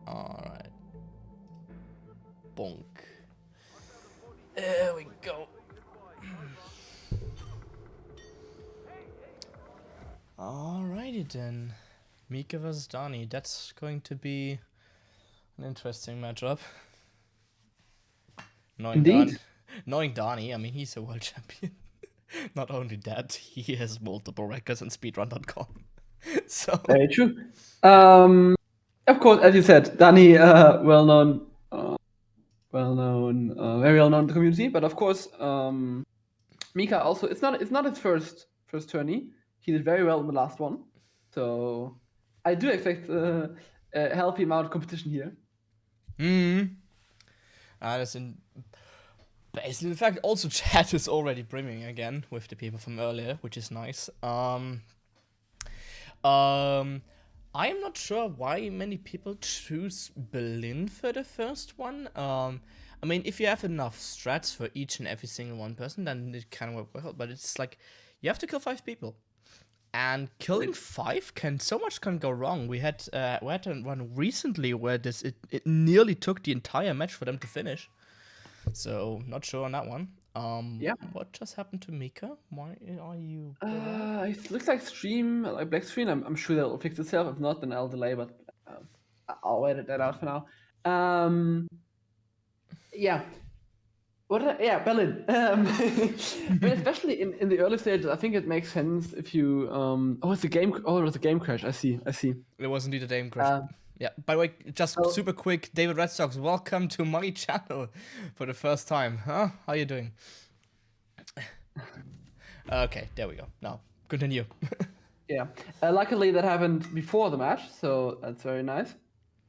Alright. Bonk. There we go. Alrighty then. Meekah vs Dani. That's going to be an interesting matchup. Knowing Dani, I mean, he's a world champion. Not only that, he has multiple records on speedrun.com. So very true. Of course, as you said, Dani, very well known in the community. But of course, Meekah also. It's not his first tourney. He did very well in the last one, so I do expect a healthy amount of competition here. That's basically, in fact, also chat is already brimming again with the people from earlier, which is nice. I am not sure why many people choose Berlin for the first one. I mean, if you have enough strats for each and every single one person, then it can work well. But it's like you have to kill 5 people, and killing 5 so much can go wrong. We had one recently where it nearly took the entire match for them to finish. So not sure on that one. Yeah. What just happened to Meekah? Why are you? It looks like black screen. I'm sure that will fix itself. If not, then I'll delay. But I'll edit that out for now. Yeah. Berlin. But especially in the early stages, I think it makes sense if you. It's a game. Oh, it was a game crash. I see. It was indeed a game crash. Yeah. By the way, just super quick, David Red Sox, welcome to my channel for the first time. Huh? How you doing? Okay, there we go. Now continue. Yeah. Luckily, that happened before the match, so that's very nice.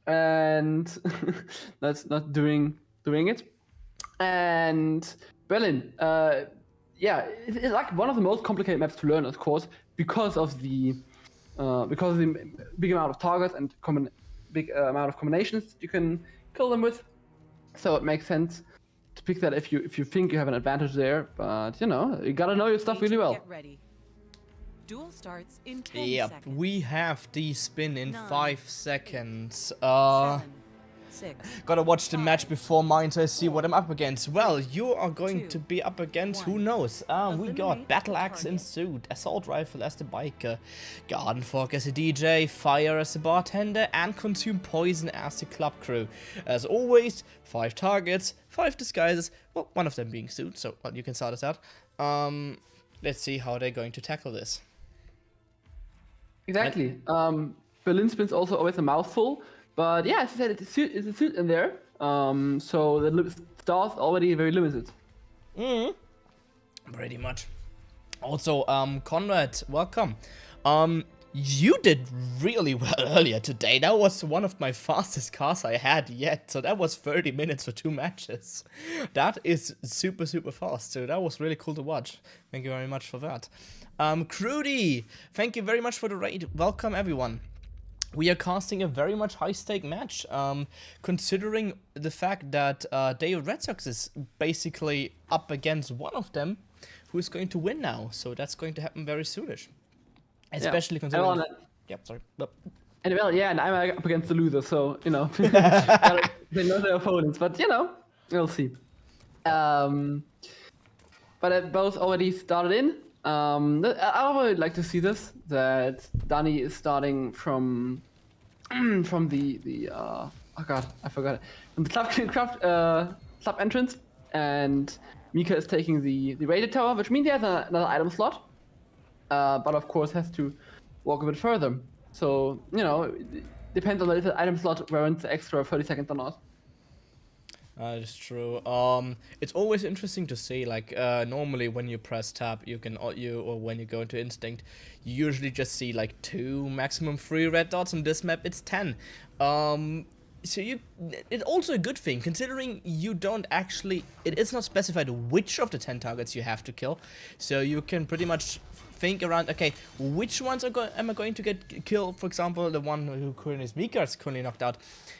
And that's not doing it. And Berlin, it's like one of the most complicated maps to learn, of course, because of the big amount of targets and big amount of combinations you can kill them with. So it makes sense to pick that if you think you have an advantage there. But you gotta know your stuff really well. Get ready. Duel starts in 10 Yep, seconds. we have the spin in 5 seconds. 7, 6, Gotta watch the match before mine to see what I'm up against. Well, you are going to be up against, who knows? We got Battle Axe in suit, Assault Rifle as the biker, Garden Fork as a DJ, Fire as a bartender, and Consume Poison as the club crew. As always, 5 targets, 5 disguises, well, one of them being suit, so well, you can start us out. Let's see how they're going to tackle this. Exactly. Berlin spin's also always a mouthful. But yeah, as I said, it's a suit in there. So the stars already very limited. Pretty much. Also, Conrad, welcome. You did really well earlier today. That was one of my fastest cars I had yet. So that was 30 minutes for 2 matches. That is super, super fast. So that was really cool to watch. Thank you very much for that. Crudy, thank you very much for the raid. Welcome, everyone. We are casting a very much high-stake match, considering the fact that David Red Sox is basically up against one of them who is going to win now. So that's going to happen very soonish. Especially considering... Yep, sorry. And well, yeah, and I'm up against the loser, so you know, they know their opponents, but you know, we'll see. But both already started in. I would like to see this, that Dani is starting from the oh god, I forgot it. From the club entrance, and Meekah is taking the raided tower, which means he has another item slot. But of course has to walk a bit further. So, you know, it depends on if the item slot warrants the extra 30 seconds or not. That is true. It's always interesting to see. Like, normally when you press tab, or when you go into instinct, you usually just see like 2, maximum 3 red dots. On this map, it's 10. So it's also a good thing, considering you don't actually. It is not specified which of the 10 targets you have to kill, so you can pretty much think around, okay, which ones am I going to get killed? For example, the one who currently is Meekah is currently knocked out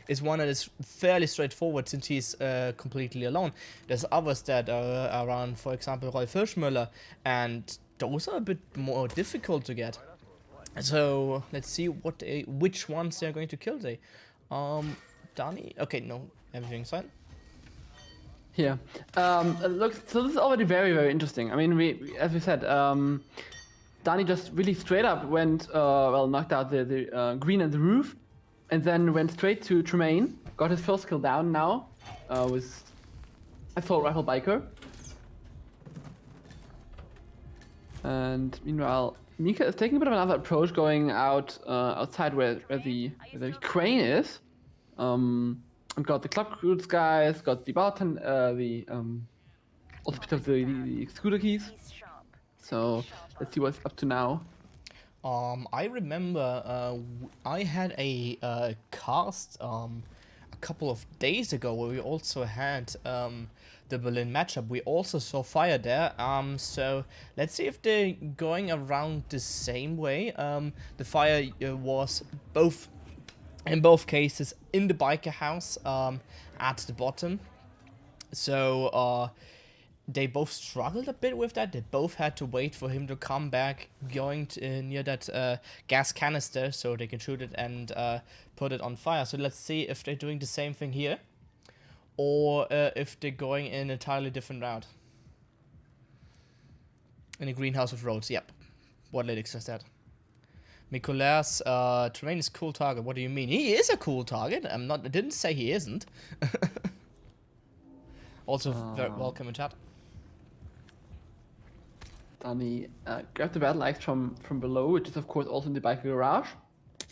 is one that is fairly straightforward since he's completely alone. There's others that are around, for example, Roy Fischmüller, and those are a bit more difficult to get. So let's see which ones they're going to kill. Dani? Okay, no, everything's fine. Yeah. Look, so this is already very, very interesting. I mean, as we said, Dani just really straight up went, knocked out the green and the roof, and then went straight to Tremaine, got his first kill down now, with Assault Rifle Biker. And meanwhile, Meekah is taking a bit of another approach, going outside where the crane is. And got the club goods guys, got the bartender, also picked up the scooter keys. So let's see what's up to now. I remember I had a cast a couple of days ago where we also had the Berlin matchup. We also saw fire there. So let's see if they're going around the same way. The fire was in both cases in the biker house at the bottom. So they both struggled a bit with that. They both had to wait for him to come back, going near that gas canister so they can shoot it and put it on fire. So let's see if they're doing the same thing here, or if they're going in an entirely different route. In a greenhouse with roads, yep. What Lytics just said. Nicolas, Tremaine is a cool target. What do you mean? He is a cool target. I didn't say he isn't. Also, very welcome in chat. Dani grabbed the battle axe from below, which is of course also in the biker garage,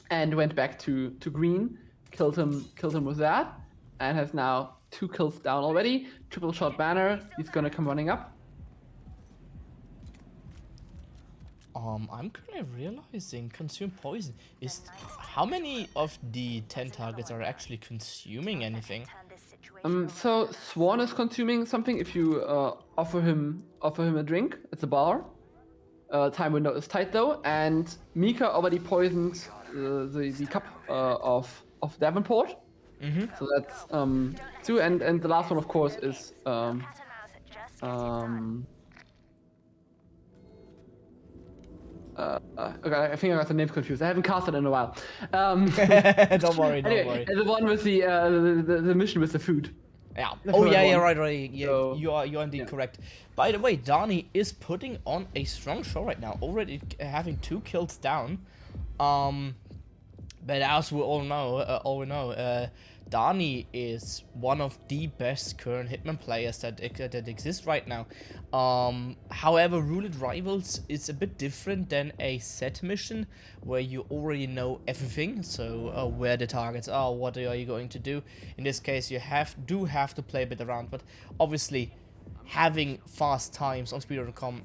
and went back to green, killed him with that, and has now 2 kills down already. Triple shot banner. He's gonna come running up. I'm currently realizing consume poison is how many of the 10 targets are actually consuming anything? So Swan is consuming something if you offer him a drink. It's a bar. Time window is tight though, and Meekah already poisoned the cup of Davenport. So that's 2, and the last one of course is okay, I think I got the names confused. I haven't casted in a while. Don't worry, don't worry. The one with the mission with the food. Yeah. That's Oh what yeah, I yeah, want. right. Yeah, So, you're indeed correct. By the way, Dani is putting on a strong show right now, already having 2 kills down. But as we all know, Dani is one of the best current Hitman players that exist right now. However, Roulette Rivals is a bit different than a set mission where you already know everything. So where the targets are, what are you going to do. In this case, you do have to play a bit around, but obviously having fast times on speed.com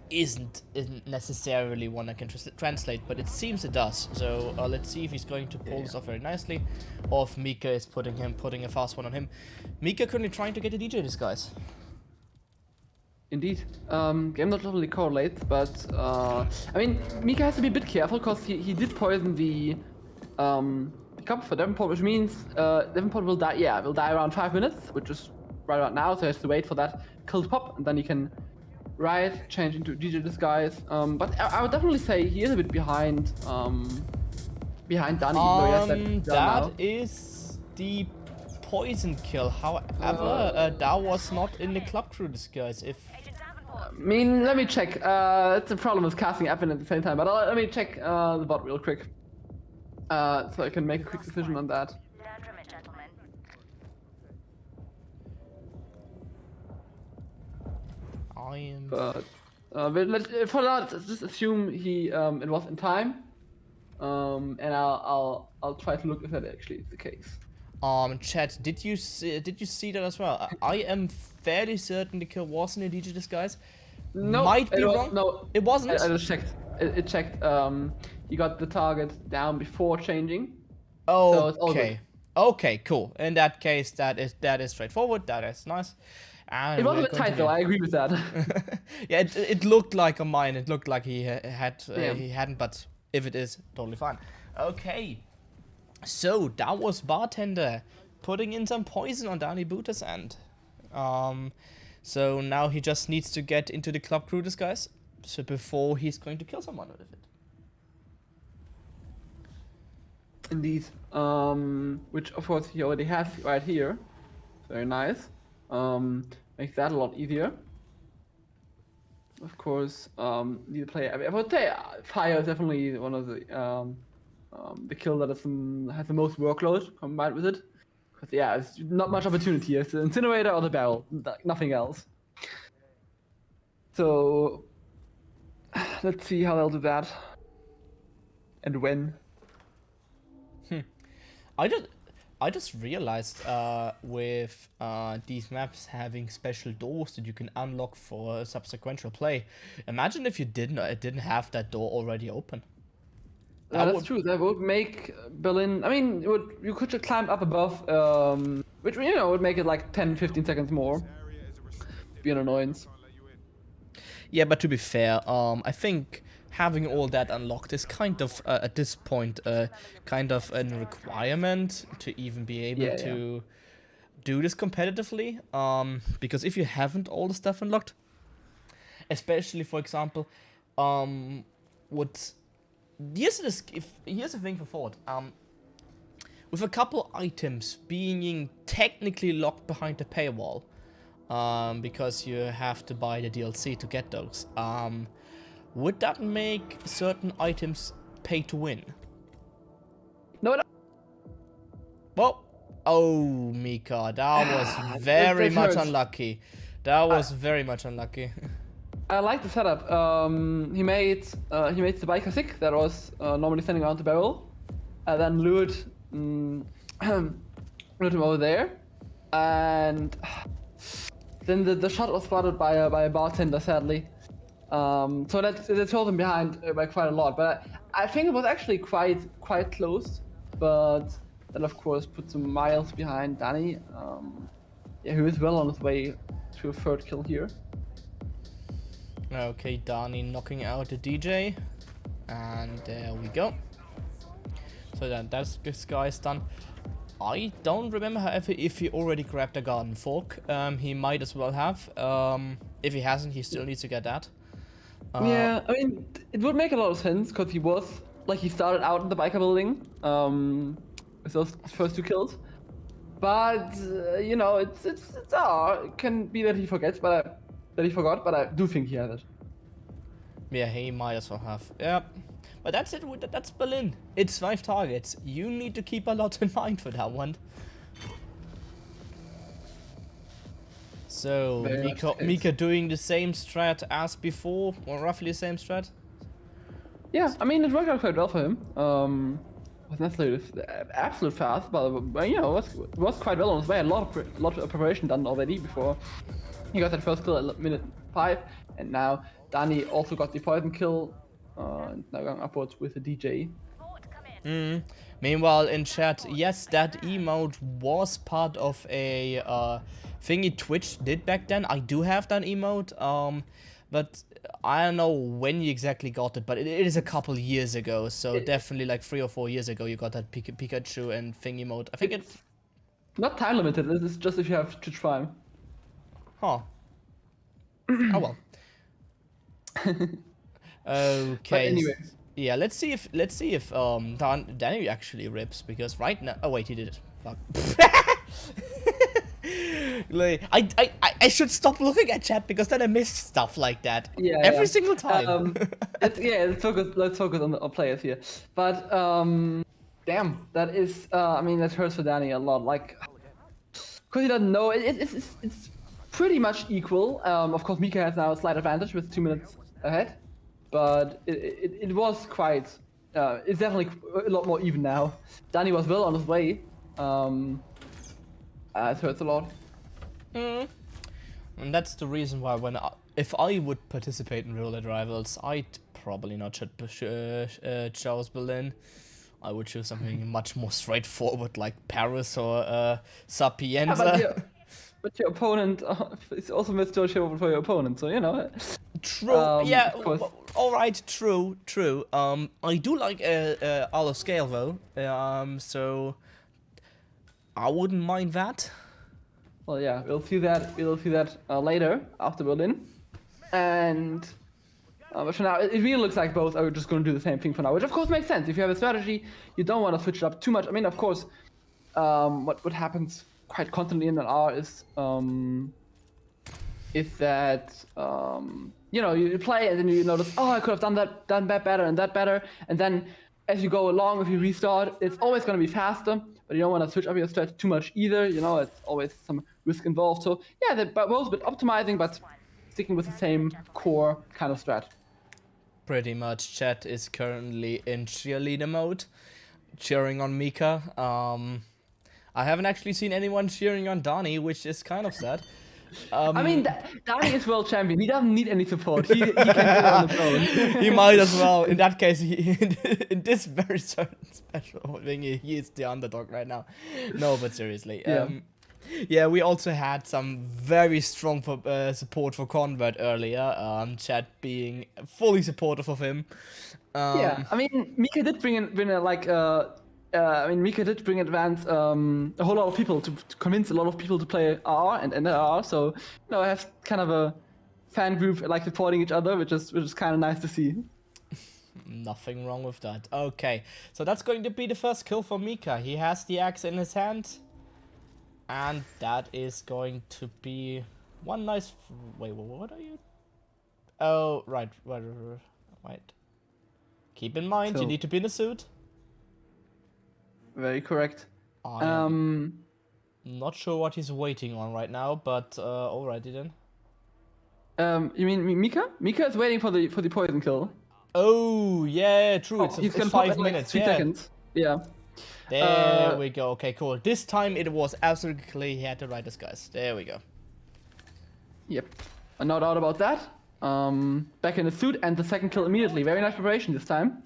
isn't necessarily one I can translate, but it seems it does. So let's see if he's going to pull this off very nicely, or if Meekah is putting a fast one on him. Meekah currently trying to get a DJ disguise. Indeed. Game not totally correlates, but I mean, Meekah has to be a bit careful because he did poison the cup for Davenport, which means Davenport will die. Yeah, will die around 5 minutes, which is right about now. So he has to wait for that kill to pop, and then he can change into DJ disguise. But I would definitely say he is a bit behind behind Danny. Even though he has that That now. is the poison kill. However, that was not in the club crew disguise. If I mean, let me check. It's the problem with casting Evan at the same time, but let me check the bot real quick. So I can make a quick decision on that. I am. But for that, just assume he it was in time. And I'll try to look if that actually is the case. Chat, did you see that as well? I am fairly certain the kill was in a DJ disguise. No, Might be wrong. No, It wasn't. I just checked. It checked. He got the target down before changing. So it's all good. Okay. Okay, cool. In that case, that is straightforward. That is nice. And It was a we're bit going tight to though. the- I agree with that. Yeah, it looked like a mine. It looked like he had Yeah. he hadn't, but if it is, totally fine. Okay. So that was Bartender putting in some poison on DaniButa's end. So now he just needs to get into the club crew disguise. So before he's going to kill someone with it. Indeed. Which of course he already has right here. Very nice. Makes that a lot easier. Of course, need to play. I would say fire is definitely one of the kill that has the most workload combined with it. Because yeah, it's not much opportunity. It's the incinerator or the barrel, nothing else. So let's see how they'll do that, and when. I just realized with these maps having special doors that you can unlock for subsequent play. Imagine if you didn't have that door already open. That's true. That would make Berlin. I mean, you could just climb up above, which would make it like 10-15 seconds more. Be an annoyance. Yeah, but to be fair, I think having all that unlocked is kind of at this point kind of a requirement to even be able to do this competitively. Because if you haven't all the stuff unlocked, especially for example, here's the thing for forward. With a couple items being technically locked behind the paywall, because you have to buy the DLC to get those. Would that make certain items pay to win? No. Well, oh, Meekah, that was very much unlucky. That was very much unlucky. I like the setup. He made the biker sick that was normally standing around the barrel, and then lured him over there, and then the shot was spotted by a bartender, sadly. So that held him behind by quite a lot, but I think it was actually quite close. But then of course put some miles behind Danny. Who is well on his way to a third kill here. Okay, Danny knocking out the DJ, and there we go. So that's this guy's done. I don't remember, however, if he already grabbed the garden fork. He might as well have. If he hasn't, he still needs to get that. Yeah, I mean, it would make a lot of sense because he started out in the biker building with those first two kills. But it can be that he forgot, but I do think he has it. Yeah, he might as well have. Yep. But that's it. That's Berlin. It's 5 targets. You need to keep a lot in mind for that one. So Meekah doing the same strat as before, or roughly the same strat. Yeah, I mean it worked out quite well for him. Wasn't necessarily absolute fast, but it was quite well on his way. A lot of preparation done already before he got that first kill at minute 5, and now Danny also got the poison kill. And now going upwards with the DJ. Meanwhile, in chat, yes, that emote was part of a thingy Twitch did back then. I do have that emote, but I don't know when you exactly got it, but it is a couple years ago, so definitely like 3 or 4 years ago you got that Pikachu and thing emote. I think it's not time limited, this is just if you have Twitch Prime. Huh. Oh well. Okay. But anyway. Yeah, let's see if Danny actually rips, because right now, oh wait, he did it. Fuck. Like, I should stop looking at chat, because then I miss stuff like that Yeah, every yeah. single time. Let's focus on the players here. But damn, that is I mean that hurts for Danny a lot. Like, because he doesn't know, it's pretty much equal. Of course, Meekah has now a slight advantage with 2 minutes ahead, but it was quite. It's definitely a lot more even now. Danny was well on his way. It hurts a lot. And that's the reason why if I would participate in Roulette Rivals, I'd probably not choose Berlin. I would choose something much more straightforward, like Paris or Sapienza. But your opponent is also misjudged for your opponent, so you know. True. Yeah. Of course. All right. True. True. I do like out of scale though. So I wouldn't mind that. Well, yeah, we'll see that. Later after Berlin, and but for now, it really looks like both are just going to do the same thing for now, which of course makes sense. If you have a strategy, you don't want to switch it up too much. I mean, of course, what happens quite constantly in an R is that you know, you play and then you notice, oh, I could have done that better and that better, and then as you go along, if you restart, it's always going to be faster, but you don't want to switch up your strat too much either. You know, it's always some risk involved. So yeah, they're both a bit optimizing, but sticking with the same core kind of strat. Pretty much, chat is currently in cheerleader mode, cheering on Meekah. I haven't actually seen anyone cheering on Donnie, which is kind of sad. I mean, Danny is world champion. He doesn't need any support. He can do it on his own. He might as well. In that case, in this very certain special thing, he is the underdog right now. No, but seriously. Yeah. Yeah, we also had some very strong support for Convert earlier. Chat being fully supportive of him. Yeah, I mean, Meekah did bring advance a whole lot of people to convince a lot of people to play R and enter R. So you know, I have kind of a fan group like supporting each other, which is kind of nice to see. Nothing wrong with that. Okay, so that's going to be the first kill for Meekah. He has the axe in his hand, and that is going to be one nice. Wait, what are you? Oh, right. Keep in mind, you need to be in a suit. Very correct. I'm not sure what he's waiting on right now, but alrighty then. You mean Meekah? Meekah is waiting for the poison kill. Oh yeah, true. It's 5 minutes. Like 3 seconds. Yeah. There we go. Okay, cool. This time it was absolutely clear he had the right disguise. There we go. Yep. No doubt about that. Back in the suit and the second kill immediately. Very nice preparation this time.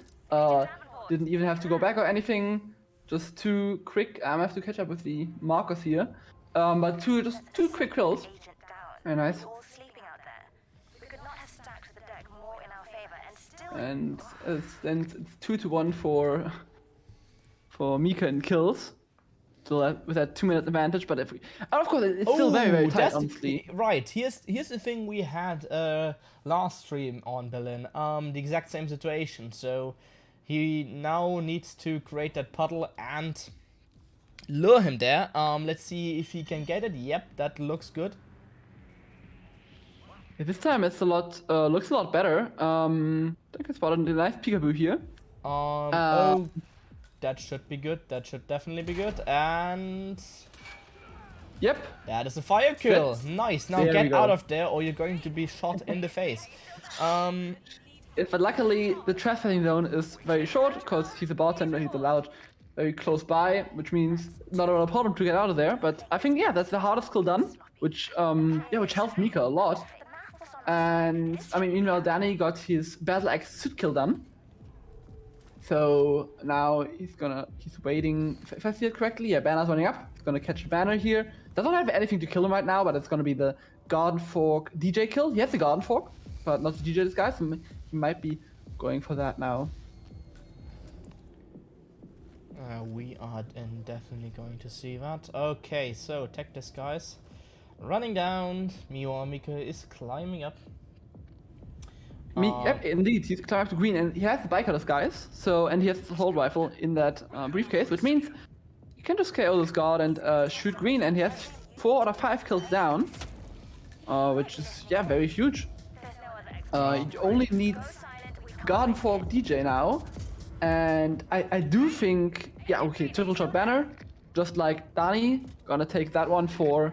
Didn't even have to go back or anything. Just 2 quick. I have to catch up with the markers here. But just two quick kills. Very nice. And it's 2-1 for Meekah in kills. So with that 2 minute advantage, but of course it's still very tight, honestly. Right. Here's the thing we had last stream on Berlin. The exact same situation. So he now needs to create that puddle and lure him there. Let's see if he can get it. Yep, that looks good. Yeah, this time it's looks a lot better. I think I spotted a nice peekaboo here. Oh, that should be good. That should definitely be good. And yep, that is a fire kill. Nice. Now get out of there, or you're going to be shot in the face. But luckily the trespassing zone is very short because he's a bartender. He's allowed very close by, which means not a problem to get out of there. But I think that's the hardest kill done, which helps Meekah a lot. And I mean, meanwhile, Danny got his battle axe suit kill done. So now he's waiting. If I see it correctly, yeah, Banner's running up. He's gonna catch Banner here. Doesn't have anything to kill him right now, but it's gonna be the Garden Fork DJ kill. He has the Garden Fork, but not the DJ disguise. So he might be going for that now. We are then definitely going to see that. Okay, so tech disguise. Running down, Meekah is climbing up. Yep, indeed, he's climbing up to green, and he has the bicolor disguise. So, and he has the assault rifle in that briefcase, which means he can just KO this guard and shoot green, and he has 4 out of 5 kills down, which is very huge. He only needs Garden Fork DJ now, and I do think triple shot banner, just like Dani, gonna take that one for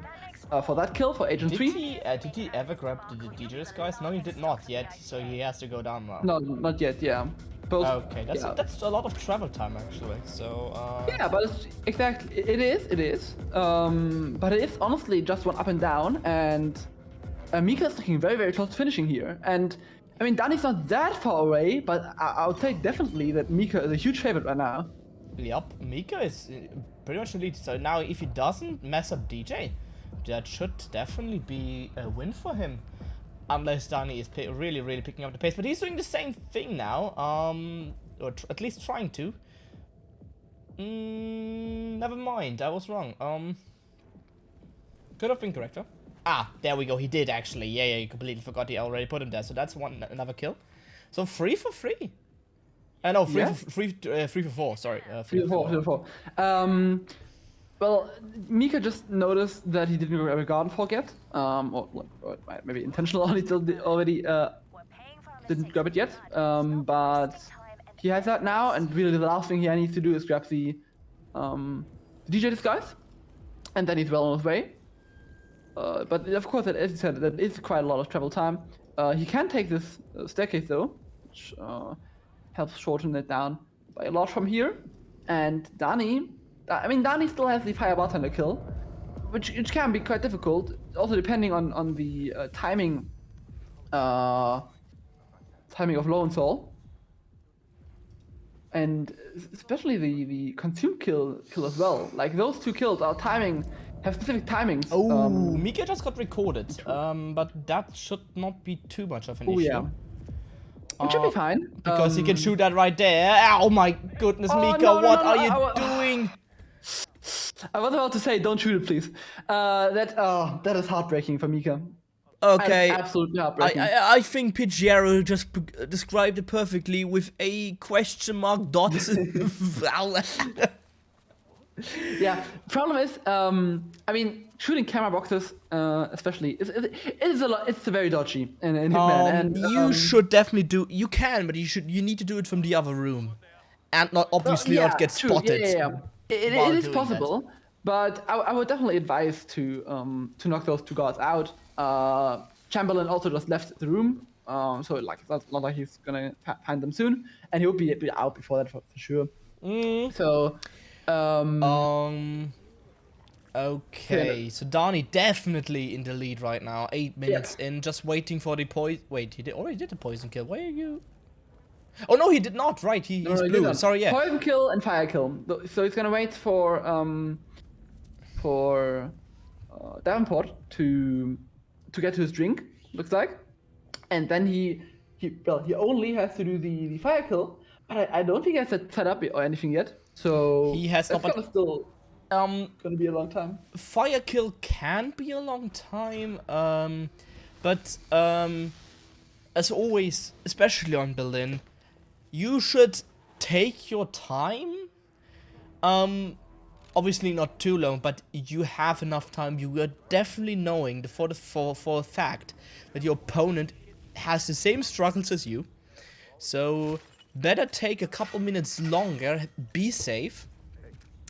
that kill for Agent 3. Did he ever grab the DJ disguise? No, he did not yet, so he has to go down now. No, not yet, yeah. Both, okay, that's a lot of travel time actually, so... Yeah, but exactly, it is. But it is honestly just one up and down, and Meekah is looking very, very close to finishing here. And, I mean, Dani's not that far away, but I would say definitely that Meekah is a huge favorite right now. Yep, Meekah is pretty much in the lead, so now if he doesn't mess up DJ, that should definitely be a win for him. Unless Dani is really, really picking up the pace. But he's doing the same thing now. Or at least trying to. Never mind, I was wrong. Could have been correct, huh? Ah, there we go, he did actually. Yeah, you completely forgot he already put him there. So that's another kill. So 3 for 3. No, 3 for 4, sorry. 3 for 4. Well, Meekah just noticed that he didn't grab a Garden Fork yet. Or maybe intentional, he still already didn't grab it yet. But he has that now, and really the last thing he needs to do is grab the DJ disguise. And then he's well on his way. But of course, as you said, that is quite a lot of travel time. He can take this staircase though, which helps shorten it down by a lot from here. And Dani still has the fire bartender kill, which can be quite difficult. Also depending on the timing of Low and Soul, and especially the consume kill as well. Like those 2 kills have specific timings. Oh, Meekah just got recorded, but that should not be too much of an issue. Yeah. It should be fine. Because he can shoot that right there. Oh my goodness, Meekah, what are you doing? I was about to say, don't shoot it, please. That is heartbreaking for Meekah. Okay. Absolutely heartbreaking. I think Pidgeotto just described it perfectly with a question mark dot. Yeah. Problem is, shooting camera boxes, especially, it's very dodgy in Hitman. And you should definitely you can, but you need to do it from the other room, and not obviously not get spotted. Yeah. It is possible, but I would definitely advise to knock those 2 guards out. Chamberlain also just left the room, so it's not like he's gonna find them soon, and he'll be out before that for sure. So. Okay, so Dani definitely in the lead right now. 8 minutes in, just waiting for the poison. Wait, he already did the poison kill. Why are you? Oh no, he did not. Right, he's blue. Sorry, yeah. Poison kill and fire kill. So he's gonna wait for Davenport to get to his drink. Looks like, and then he only has to do the fire kill. But I don't think he has it set up or anything yet. So he has not. Still gonna be a long time. Fire kill can be a long time. But as always, especially on Berlin, you should take your time. Obviously not too long, but you have enough time. You are definitely knowing for a fact that your opponent has the same struggles as you. So better take a couple minutes longer, be safe,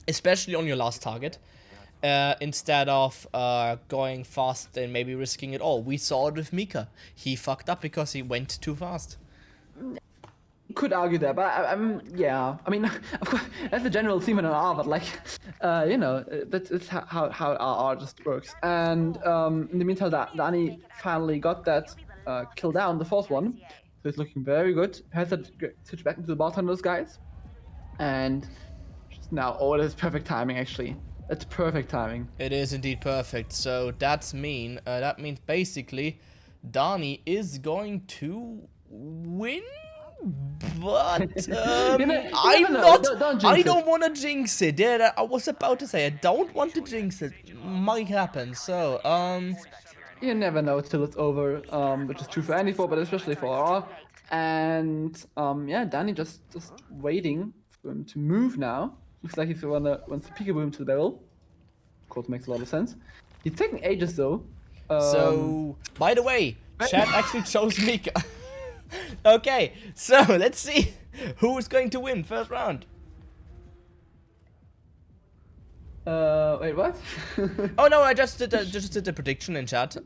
especially on your last target, instead of going fast and maybe risking it all. We saw it with Meekah. He fucked up because he went too fast. Could argue that, but yeah. I mean, of course, that's the general theme in an R, but like, that's how RR just works. And in the meantime, Dani finally got that kill down, the 4th one. So it's looking very good. Has that switch back into the bartender's guys. And just now, that is perfect timing, actually. That's perfect timing. It is indeed perfect. So that means basically Dani is going to win. But I don't want to jinx it. Yeah, I was about to say I don't want to jinx it. Might happen. So you never know till it's over, which is true for any sport, but especially for R. And yeah, Danny just waiting for him to move now. Looks like he's wants to peekaboo him to the barrel. Of course, makes a lot of sense. He's taking ages though. So, by the way, chat actually chose Meekah. Okay, so let's see who is going to win first round. Wait, what? Oh no, I just did the prediction in chat.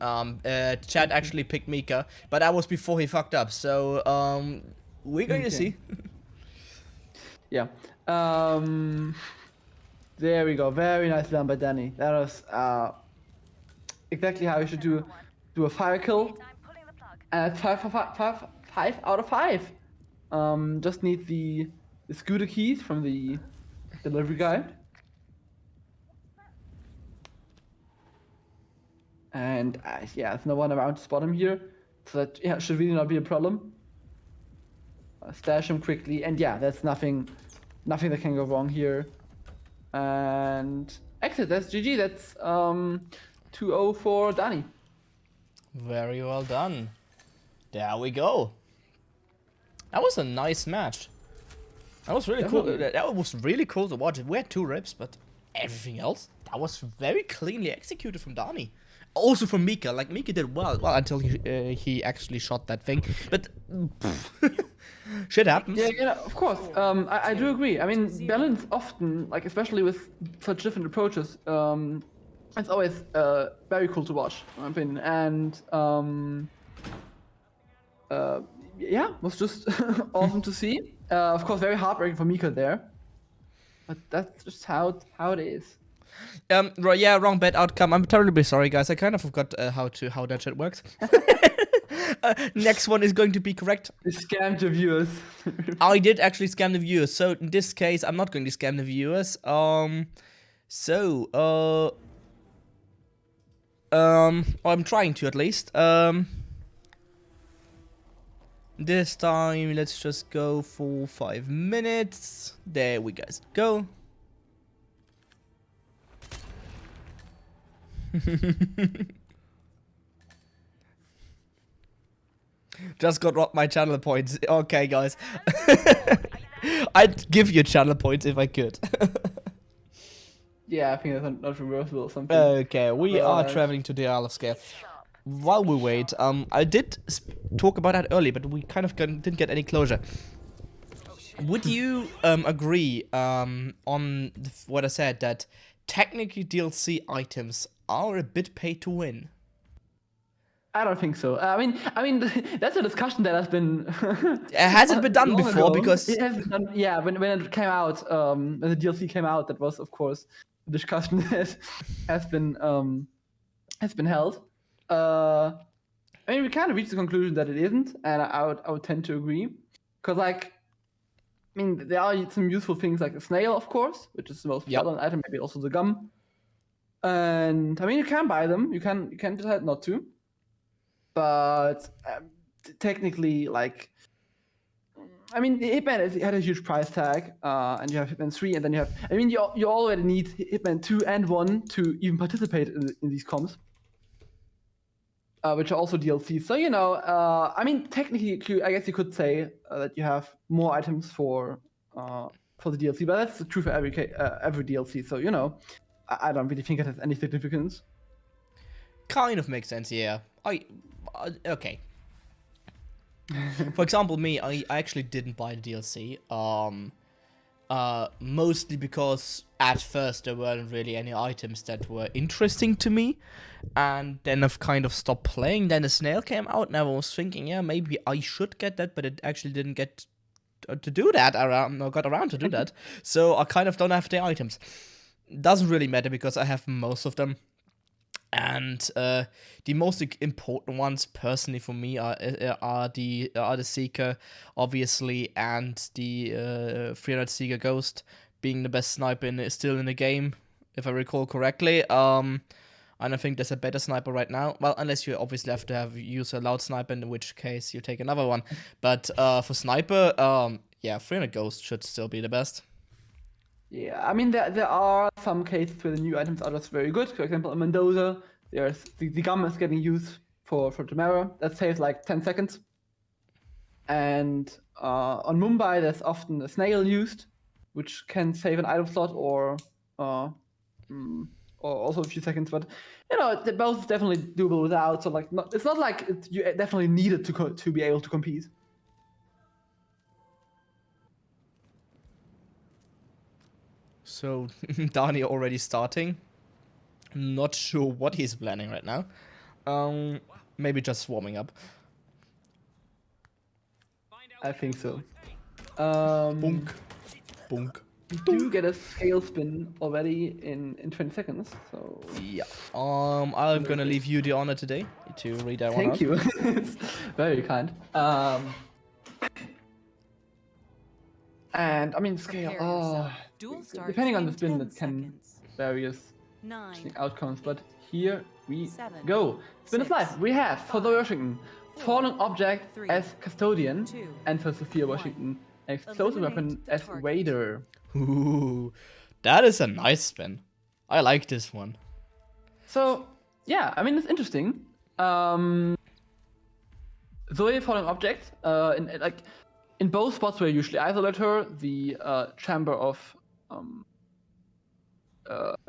Chat actually picked Meekah, but that was before he fucked up. So we're going to see. Yeah. There we go. Very nicely done by Danny. That was exactly how you should do a fire kill. And it's 5 out of 5. Just need the scooter keys from the delivery guy. And yeah, there's no one around to spot him here, so that should really not be a problem. Stash him quickly, and yeah, that's nothing that can go wrong here. And exit. That's GG. That's 2-0 for Danny. Very well done. There we go. That was a nice match. That was really cool. That was really cool to watch. We had 2 rips, but everything else, that was very cleanly executed from Danny. Also from Meekah. Like, Meekah did well until he actually shot that thing. But shit happens. Yeah, of course. I do agree. I mean, balance often, like especially with such different approaches, it's always very cool to watch, in my opinion. And yeah, was just awesome to see. Of course, very heartbreaking for Meekah there, but that's just how it is. Yeah, wrong bet outcome. I'm terribly sorry, guys. I kind of forgot how that shit works. Next one is going to be correct. You scammed your viewers. I did actually scam the viewers. So in this case, I'm not going to scam the viewers. I'm trying to at least. This time, let's just go for 5 minutes. There we guys go. Just got robbed my channel points. Okay, guys. I'd give you channel points if I could. Yeah, I think that's not reversible or something. Okay, we are traveling to the Isle of Scare. While we wait, I did talk about that earlier, but we kind of didn't get any closure. Would you agree on what I said, that technically DLC items are a bit pay to win? I don't think so. I mean, that's a discussion that has been. Has it been done before? Ago. Because it has been done, yeah, when it came out, when the DLC came out, that was of course the discussion that has been held. I mean, we kind of reached the conclusion that it isn't, and I would tend to agree, because like, I mean, there are some useful things like the snail, of course, which is the most prevalent item, maybe also the gum. And I mean, you can buy them. You can decide not to. But technically, like, I mean, Hitman had a huge price tag, and you have Hitman 3, and then you have. I mean, you already need Hitman 2 and 1 to even participate in these comps, which are also DLC. So you know, I mean, technically, I guess you could say that you have more items for the DLC, but that's true for every DLC. So you know, I don't really think it has any significance. Kind of makes sense, yeah. Okay. For example, me, I actually didn't buy the DLC. Mostly because at first there weren't really any items that were interesting to me, and then I've kind of stopped playing. Then the snail came out, and I was thinking, yeah, maybe I should get that, but it actually didn't get to do that got around to do that. So I kind of don't have the items. Doesn't really matter because I have most of them. And the most important ones, personally for me, are the Seeker, obviously, and the 300 Seeker Ghost, being the best sniper still in the game, if I recall correctly. And I think there's a better sniper right now. Well, unless you obviously have to use a loud sniper, in which case you take another one. But for sniper, yeah, 300 Ghost should still be the best. Yeah, I mean, there are some cases where the new items are just very good. For example, in Mendoza, there's the gum is getting used for Tamara. That saves like 10 seconds. And on Mumbai, there's often a snail used, which can save an item slot or also a few seconds. But the both is definitely doable without. So like, it's not like you definitely need it to be able to compete. So Dani already starting. Not sure what he's planning right now. Maybe just warming up. I think so. Bunk. Bunk. We do get a scale spin already in 20 seconds, so... Yeah. I'm gonna leave you the honor today to read that one out. Thank you. It's very kind. And I mean, scale. Prepare yourself. Duel starts Depending on in the spin, 10 it can seconds. various 9, outcomes. But here we 7, go. Spin is 6, live. We have for the Washington, fallen object 3, as custodian, 2, and for Sophia 1. Washington, an explosive weapon Eliminate the as target. raider. Ooh, that is a nice spin. I like this one. So yeah, I mean it's interesting. Zoe falling object. In both spots where you usually isolate her, the chamber of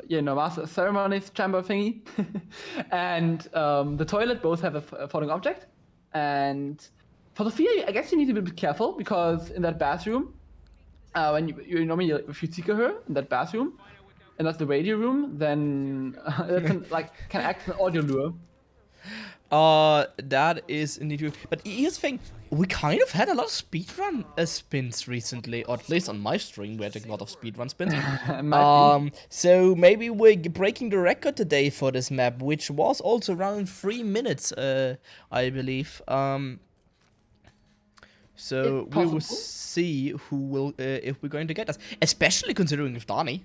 master of ceremonies chamber thingy, and the toilet both have a falling object. And for Sophia, I guess you need to be a bit careful because in that bathroom, when you normally if you seeker her in that bathroom, and that's the radio room, then that can act as an audio lure. That is indeed true. But here's the thing, we kind of had a lot of speedrun spins recently, or at least on my stream we had a lot of speedrun spins. So maybe we're breaking the record today for this map, which was also around 3 minutes, I believe. So we will see who will, if we're going to get us. Especially considering with Dani.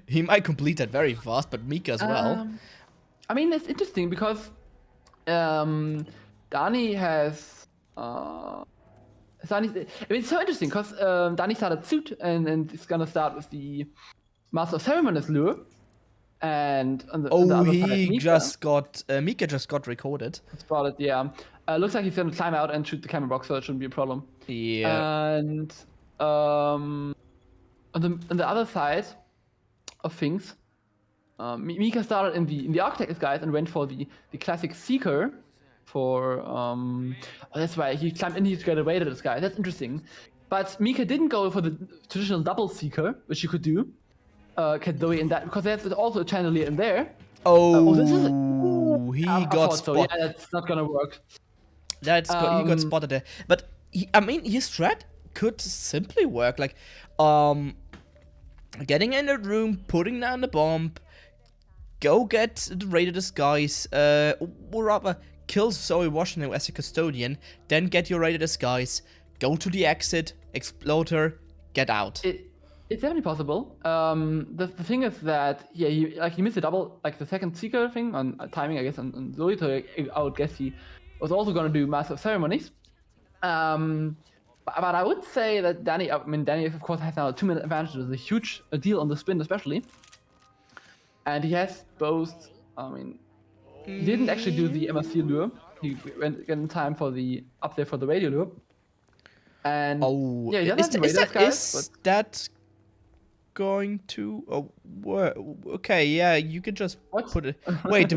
He might complete that very fast, but Meekah as well. I mean, it's interesting because Dani has... it's so interesting because Dani started suit and it's gonna start with the Master of Ceremonies lure. And on the other side, Meekah just got recorded. Spotted, yeah. Looks like he's gonna climb out and shoot the camera box, so that shouldn't be a problem. Yeah. And on the other side of things, Meekah started in the architect disguise and went for the classic seeker. That's why he climbed in here to get away to this guy. That's interesting. But Meekah didn't go for the traditional double seeker, which you could do. Get Zoe in that because there's also a chandelier in there. He got spotted. So. Yeah, that's not gonna work. He got spotted there. But his strat could simply work. Like, getting in the room, putting down the bomb, go get the Raider disguise, or rather, kill Zoe Washington as a custodian, then get your Raider disguise, go to the exit, explode her, get out. It's definitely possible. The thing is that he missed a double, like the second seeker thing on timing, I guess, on Zoe. So I would guess he was also gonna do Master of Ceremonies. But I would say that Dani of course has now a 2-minute advantage. It was a huge deal on the spin, especially. And he has both. He didn't actually do the MSC lure. He went in time for the up there for the radio lure. And yeah, he doesn't have the radar guys, but that going to okay, yeah, you can just put it. Wait,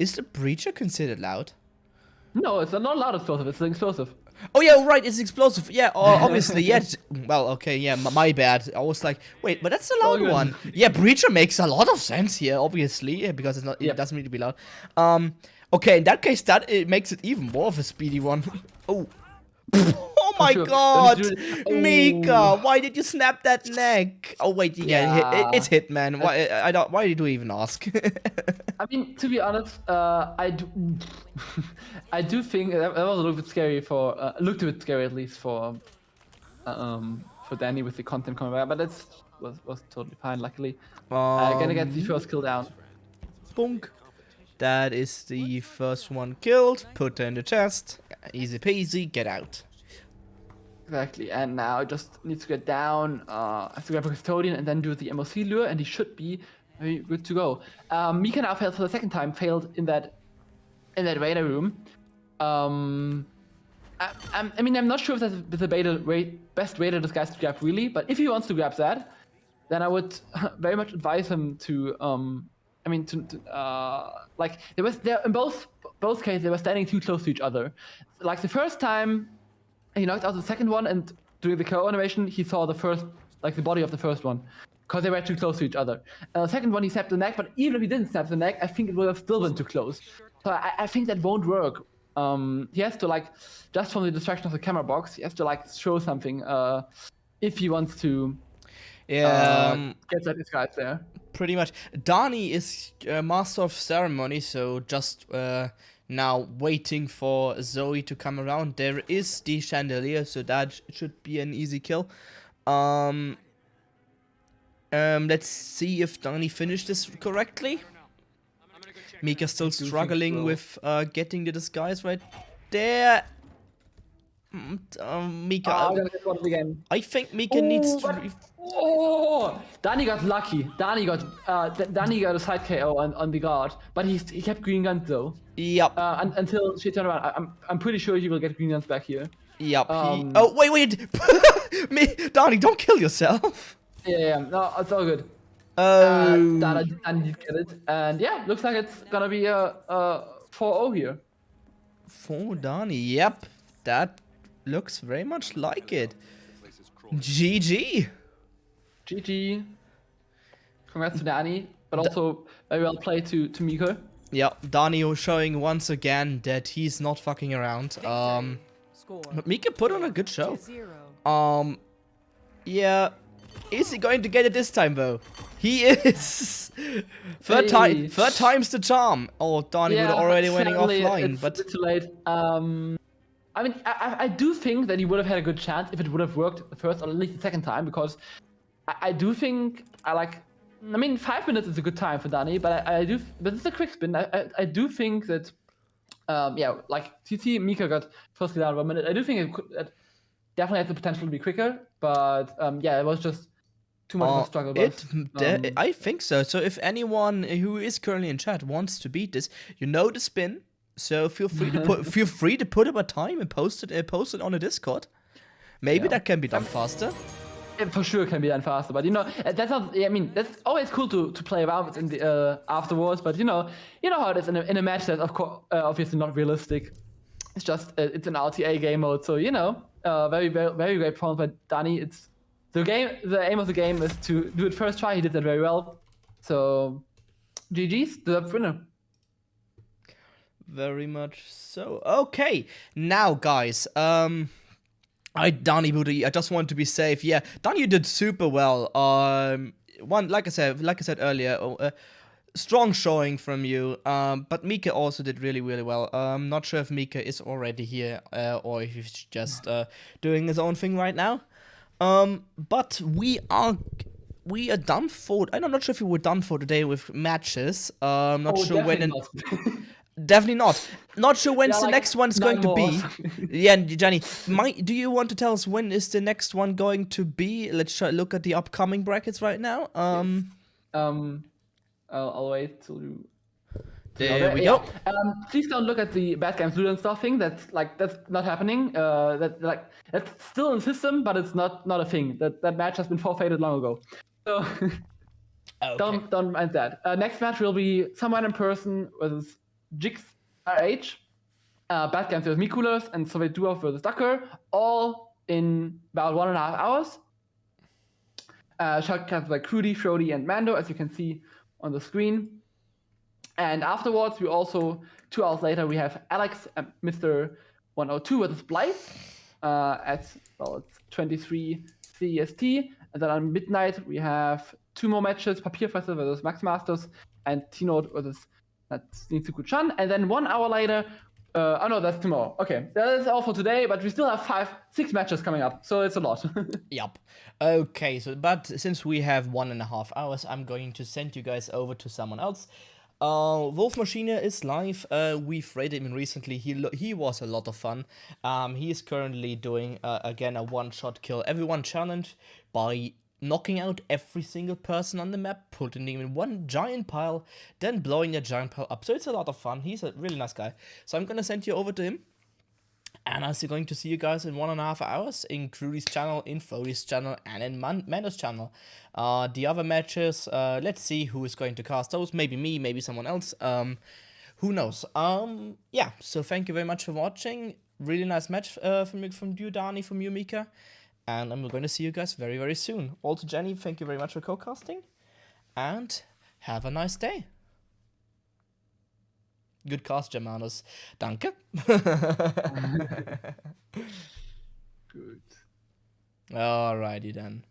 is the breacher considered loud? No, it's not loud explosive, it's an explosive. Oh yeah, right, it's explosive. Yeah, obviously, yeah. Well, okay, yeah, my bad. I was like, wait, but that's the loud one. Yeah, breacher makes a lot of sense here, obviously, because it's not. It doesn't need to be loud. Okay, in that case, it makes it even more of a speedy one. Oh. Oh my god! Meekah, why did you snap that neck? Oh wait, it's hit, man. Why did you even ask? I mean, to be honest, I do think that was a little bit scary looked a bit scary at least for Dani with the content coming back, but that was totally fine. Luckily, gonna get the first kill down. Bunk. That is the first one killed. Put in the chest. Easy peasy. Get out. Exactly, and now just needs to get down. Has to grab a custodian and then do the MOC lure, and he should be very good to go. Meekah now failed for the second time. Failed in that radar room. I mean, I'm not sure if that's the best way to disguise to grab really, but if he wants to grab that, then I would very much advise him to I mean, like there in both cases they were standing too close to each other. Like the first time he knocked out the second one, and doing the KO animation, he saw the first, like the body of the first one, because they were too close to each other. The second one he snapped the neck, but even if he didn't snap the neck, I think it would have still been too close. So I think that won't work. He has to, like, just from the distraction of the camera box, he has to like show something if he wants to get that disguise there. Pretty much. Dani is master of ceremony, so just now waiting for Zoe to come around. There is the chandelier, so that should be an easy kill. Let's see if Dani finished this correctly. Meekah still struggling with getting the disguise right there. Meekah, I think Meekah needs to. Oh, Dani got lucky. Dani got a side KO on the guard, but he kept green guns though. Yep. Until she turned around. I'm pretty sure he will get green guns back here. Yep. Oh wait. Dani, don't kill yourself. Yeah. No, it's all good. Dani did get it, and yeah, looks like it's gonna be a 4-0 here. For Dani, yep, that looks very much like it. GG. GG. Congrats to Dani, but also very well played to Meekah. Yeah, Dani showing once again that he's not fucking around. Score. But Meekah put on a good show. 2-0. Yeah. Is he going to get it this time though? He is. Third time's the charm. Oh, Dani would already winning offline, it's but too late. I mean, I do think that he would have had a good chance if it would have worked the first or at least the second time, because I do think I mean, 5 minutes is a good time for Dani, but but it's a quick spin. I do think that yeah, like TT Meekah got first kill out of 1 minute. I do think it definitely has the potential to be quicker, but yeah, it was just too much of a struggle. But, I think so. So if anyone who is currently in chat wants to beat this, you know the spin. So feel free to put up a time and post it on the Discord. Maybe that can be done faster. It for sure can be done faster, but you know that's not. I mean, that's always cool to play around with in the afterwards. But you know how it is in a match that's of course obviously not realistic. It's just it's an RTA game mode, so you know very great performance by Dani. It's the aim of the game is to do it first try. He did that very well. So GG's, the winner. Very much so. Okay, now guys, DaniButa, I just want to be safe. Yeah, Dani, you did super well. Like I said earlier, strong showing from you. But Meekah also did really well. Not sure if Meekah is already here or if he's just doing his own thing right now. But we are done for. I'm not sure if we were done for today with matches. Not sure when. Definitely not. Not sure when's the next one's going to be. Yeah, Johnny, do you want to tell us when is the next one going to be? Let's look at the upcoming brackets right now. I'll wait till you. There we go. Please don't look at the bad games loot and stuff thing. That's not happening. That's still in the system, but it's not a thing. That match has been forfeited long ago. So okay. Don't mind that. Next match will be someone in person versus Jix RH, Bad Games versus Mikulas, and Soviet Duo versus Ducker, all in about 1.5 hours. Shoutcast by Crudy, Frody, and Mando, as you can see on the screen. And afterwards, we also, 2 hours later, we have Alex and Mr. 102 versus Blythe it's 23 CEST. And then on midnight, we have 2 more matches, Papierfresse versus Max Masters, and T-Note versus Nitsuku-chan. And then 1 hour later, oh no, that's tomorrow. Okay, that is all for today, but we still have 6 matches coming up, so it's a lot. Yup. Okay, but since we have 1.5 hours, I'm going to send you guys over to someone else. Wolf Machine is live. We've raided him recently. He was a lot of fun. He is currently doing again a one-shot kill everyone challenge by knocking out every single person on the map, putting them in one giant pile, then blowing the giant pile up. So it's a lot of fun. He's a really nice guy. So I'm gonna send you over to him. And I'm still going to see you guys in 1.5 hours in Crudy's channel, in Flody's channel, and in Mando's channel. The other matches, let's see who is going to cast those. Maybe me, maybe someone else. Who knows? Yeah, so thank you very much for watching. Really nice match from you, Dani, from you, Meekah. And I'm going to see you guys very, very soon. Also, Jenny, thank you very much for co-casting. And have a nice day. Good cast, Germanus. Danke. Good. Alrighty then.